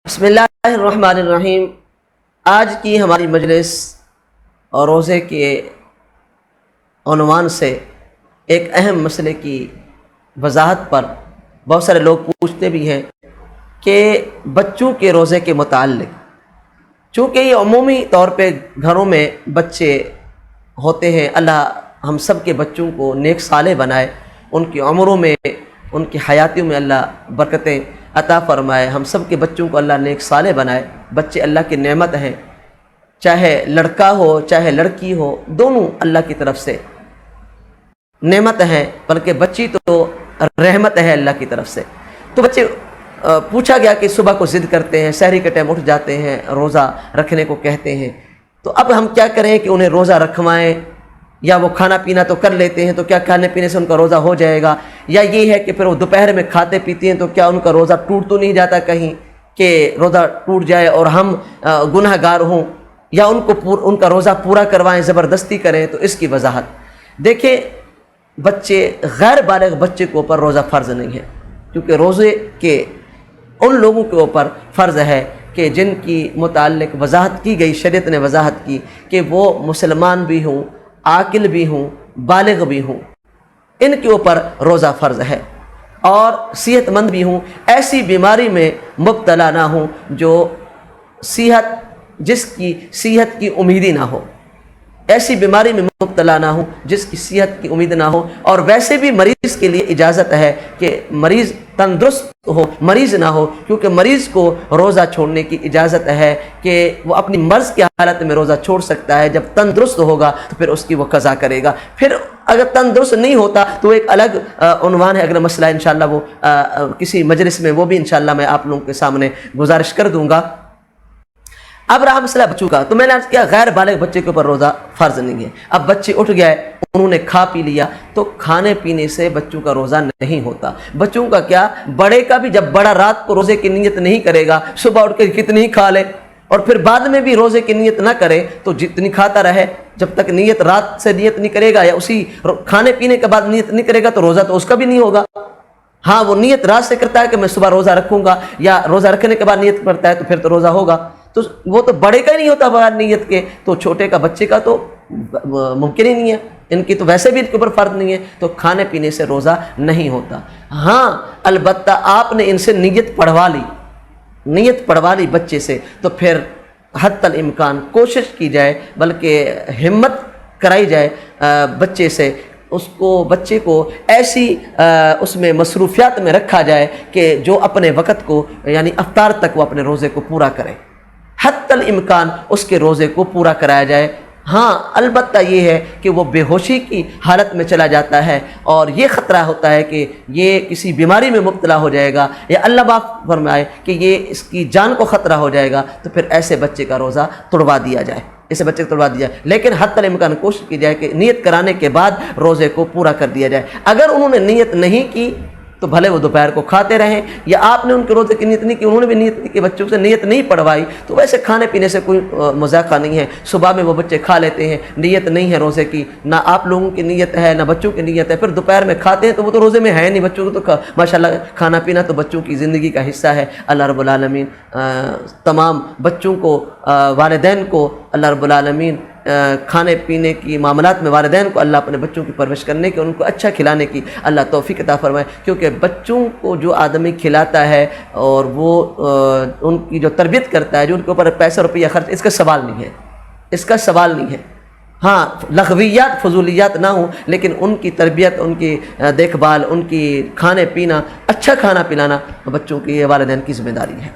بسم اللہ الرحمن الرحیم۔ آج کی ہماری مجلس اور روزے کے عنوان سے ایک اہم مسئلے کی وضاحت پر بہت سارے لوگ پوچھتے بھی ہیں کہ بچوں کے روزے کے متعلق، چونکہ یہ عمومی طور پہ گھروں میں بچے ہوتے ہیں، اللہ ہم سب کے بچوں کو نیک صالح بنائے، ان کی عمروں میں، ان کی حیاتیوں میں اللہ برکتیں عطا فرمائے، ہم سب کے بچوں کو اللہ نیک صالح بنائے۔ بچے اللہ کی نعمت ہیں، چاہے لڑکا ہو چاہے لڑکی ہو، دونوں اللہ کی طرف سے نعمت ہیں، بلکہ بچی تو رحمت ہے اللہ کی طرف سے۔ تو بچے پوچھا گیا کہ صبح کو ضد کرتے ہیں، سحری کے ٹائم اٹھ جاتے ہیں، روزہ رکھنے کو کہتے ہیں، تو اب ہم کیا کریں کہ انہیں روزہ رکھوائیں، یا وہ کھانا پینا تو کر لیتے ہیں تو کیا کھانے پینے سے ان کا روزہ ہو جائے گا، یا یہ ہے کہ پھر وہ دوپہر میں کھاتے پیتے ہیں تو کیا ان کا روزہ ٹوٹ تو نہیں جاتا کہیں کہ روزہ ٹوٹ جائے اور ہم گناہ گار ہوں، یا ان کا روزہ پورا کروائیں، زبردستی کریں۔ تو اس کی وضاحت دیکھیں، بچے غیر بالغ بچے کے اوپر روزہ فرض نہیں ہے، کیونکہ روزے کے ان لوگوں کے اوپر فرض ہے کہ جن کی متعلق وضاحت کی گئی، شریعت نے وضاحت کی کہ وہ مسلمان بھی ہوں، عاقل بھی ہوں، بالغ بھی ہوں، ان کے اوپر روزہ فرض ہے، اور صحت مند بھی ہوں، ایسی بیماری میں مبتلا نہ ہوں جو جس کی صحت کی امید ہی نہ ہو، ایسی بیماری میں مبتلا نہ ہوں جس کی صحت کی امید نہ ہو۔ اور ویسے بھی مریض کے لیے اجازت ہے کہ مریض تندرست ہو، مریض نہ ہو، کیونکہ مریض کو روزہ چھوڑنے کی اجازت ہے کہ وہ اپنی مرض کی حالت میں روزہ چھوڑ سکتا ہے، جب تندرست ہوگا تو پھر اس کی وہ قضا کرے گا۔ پھر اگر تندرست نہیں ہوتا تو ایک الگ عنوان ہے، اگلا مسئلہ انشاءاللہ وہ کسی مجلس میں وہ بھی انشاءاللہ میں آپ لوگوں کے سامنے گزارش کر دوں گا۔ اب رہا مسئلہ بچوں کا، تو میں نے عرض کیا غیر بالغ بچے کے اوپر روزہ فرض نہیں ہے۔ اب بچے اٹھ گئے، انہوں نے کھا پی لیا، تو کھانے پینے سے بچوں کا روزہ نہیں ہوتا۔ بچوں کا کیا، بڑے کا بھی، جب بڑا رات کو روزے کی نیت نہیں کرے گا، صبح اٹھ کے کتنی ہی کھا لے اور پھر بعد میں بھی روزے کی نیت نہ کرے تو جتنی کھاتا رہے، جب تک نیت رات سے نیت نہیں کرے گا یا اسی کھانے پینے کے بعد نیت نہیں کرے گا تو روزہ تو اس کا بھی نہیں ہوگا۔ ہاں، وہ نیت رات سے کرتا ہے کہ میں صبح روزہ رکھوں گا، یا روزہ رکھنے کے بعد نیت کرتا ہے تو پھر تو روزہ ہوگا۔ تو وہ تو بڑے کا ہی نہیں ہوتا بغیر نیت کے، تو چھوٹے کا، بچے کا تو ممکن ہی نہیں ہے، ان کی تو ویسے بھی ان کے اوپر فرض نہیں ہے، تو کھانے پینے سے روزہ نہیں ہوتا۔ ہاں البتہ آپ نے ان سے نیت پڑھوا لی بچے سے، تو پھر حتی الامکان کوشش کی جائے، بلکہ ہمت کرائی جائے بچے سے، بچے کو ایسی اس میں مصروفیات میں رکھا جائے کہ جو اپنے وقت کو، یعنی افطار تک وہ اپنے روزے کو پورا کرے، حتی الامکان اس کے روزے کو پورا کرایا جائے۔ ہاں البتہ یہ ہے کہ وہ بے ہوشی کی حالت میں چلا جاتا ہے اور یہ خطرہ ہوتا ہے کہ یہ کسی بیماری میں مبتلا ہو جائے گا، یا اللہ معاف فرمائے کہ یہ اس کی جان کو خطرہ ہو جائے گا، تو پھر ایسے بچے کا روزہ توڑوا دیا جائے، لیکن حتی الامکان کوشش کی جائے کہ نیت کرانے کے بعد روزے کو پورا کر دیا جائے۔ اگر انہوں نے نیت نہیں کی تو بھلے وہ دوپہر کو کھاتے رہیں، یا آپ نے ان کے روزے کی نیت نہیں کی، انہوں نے بھی نیت نہیں کی، بچوں سے نیت نہیں پڑھوائی، تو ویسے کھانے پینے سے کوئی مذاقہ نہیں ہے۔ صبح میں وہ بچے کھا لیتے ہیں، نیت نہیں ہے روزے کی، نہ آپ لوگوں کی نیت ہے نہ بچوں کی نیت ہے، پھر دوپہر میں کھاتے ہیں تو وہ تو روزے میں ہے نہیں، بچوں کو تو ماشاءاللہ کھانا پینا تو بچوں کی زندگی کا حصہ ہے۔ اللہ رب العالمین تمام بچوں کو، والدین کو اللہ رب العالمین کھانے پینے کی معاملات میں والدین کو اللہ اپنے بچوں کی پرورش کرنے کی، ان کو اچھا کھلانے کی اللہ توفیق عطا فرمائے، کیونکہ بچوں کو جو آدمی کھلاتا ہے اور وہ ان کی جو تربیت کرتا ہے، جو ان کے اوپر پیسہ روپیہ خرچ، اس کا سوال نہیں ہے۔ ہاں لغویات فضولیات نہ ہوں، لیکن ان کی تربیت، ان کی دیکھ بھال، ان کی کھانے پینا، اچھا کھانا پلانا بچوں کی، یہ والدین کی ذمہ داری ہے۔